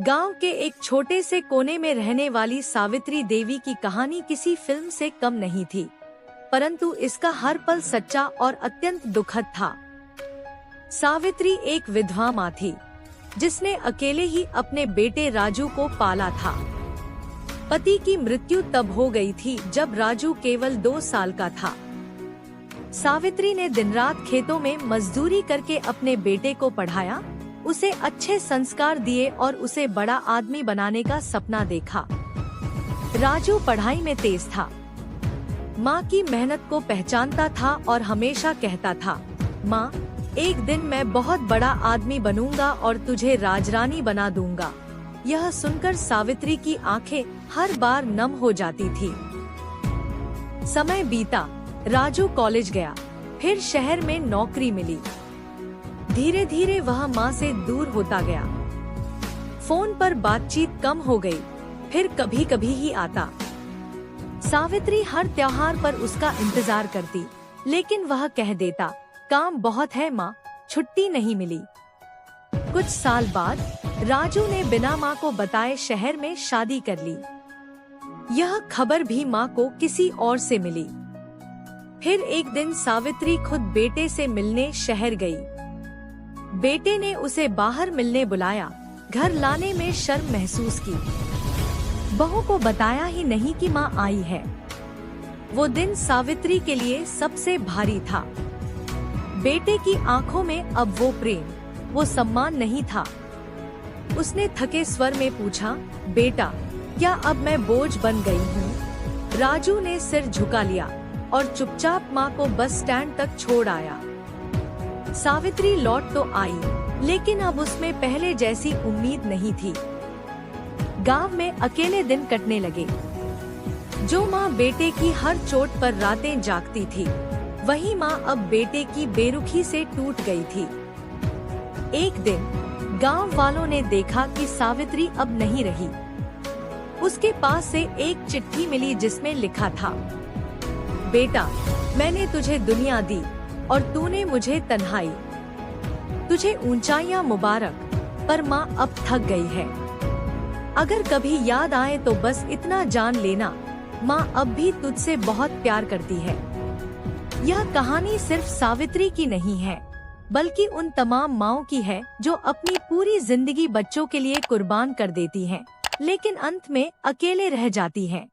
गांव के एक छोटे से कोने में रहने वाली सावित्री देवी की कहानी किसी फिल्म से कम नहीं थी, परंतु इसका हर पल सच्चा और अत्यंत दुखद था। सावित्री एक विधवा माँ थी, जिसने अकेले ही अपने बेटे राजू को पाला था। पति की मृत्यु तब हो गई थी जब राजू केवल 2 साल का था। सावित्री ने दिन रात खेतों में मजदूरी करके अपने बेटे को पढ़ाया, उसे अच्छे संस्कार दिए और उसे बड़ा आदमी बनाने का सपना देखा। राजू पढ़ाई में तेज था, माँ की मेहनत को पहचानता था और हमेशा कहता था, माँ, एक दिन मैं बहुत बड़ा आदमी बनूंगा और तुझे राजरानी बना दूंगा। यह सुनकर सावित्री की आंखें हर बार नम हो जाती थी। समय बीता, राजू कॉलेज गया, फिर शहर में नौकरी मिली। धीरे धीरे वह माँ से दूर होता गया। फोन पर बातचीत कम हो गई, फिर कभी कभी ही आता। सावित्री हर त्योहार पर उसका इंतजार करती, लेकिन वह कह देता, काम बहुत है माँ, छुट्टी नहीं मिली। कुछ साल बाद राजू ने बिना माँ को बताए शहर में शादी कर ली। यह खबर भी माँ को किसी और से मिली। फिर एक दिन सावित्री खुद बेटे से मिलने शहर गई। बेटे ने उसे बाहर मिलने बुलाया, घर लाने में शर्म महसूस की। बहू को बताया ही नहीं कि माँ आई है। वो दिन सावित्री के लिए सबसे भारी था। बेटे की आंखों में अब वो प्रेम, वो सम्मान नहीं था। उसने थके स्वर में पूछा, बेटा, क्या अब मैं बोझ बन गई हूँ? राजू ने सिर झुका लिया और चुपचाप माँ को बस स्टैंड तक छोड़ आया। सावित्री लौट तो आई, लेकिन अब उसमें पहले जैसी उम्मीद नहीं थी। गांव में अकेले दिन कटने लगे। जो माँ बेटे की हर चोट पर रातें जागती थी, वही माँ अब बेटे की बेरुखी से टूट गई थी। एक दिन गांव वालों ने देखा कि सावित्री अब नहीं रही। उसके पास से एक चिट्ठी मिली जिसमें लिखा था, बेटा, मैंने तुझे दुनिया दी और तूने मुझे तन्हाई। तुझे ऊंचाइयां मुबारक, पर माँ अब थक गई है। अगर कभी याद आए तो बस इतना जान लेना, माँ अब भी तुझसे बहुत प्यार करती है। यह कहानी सिर्फ सावित्री की नहीं है, बल्कि उन तमाम माँओं की है जो अपनी पूरी जिंदगी बच्चों के लिए कुर्बान कर देती हैं, लेकिन अंत में अकेले रह जाती हैं।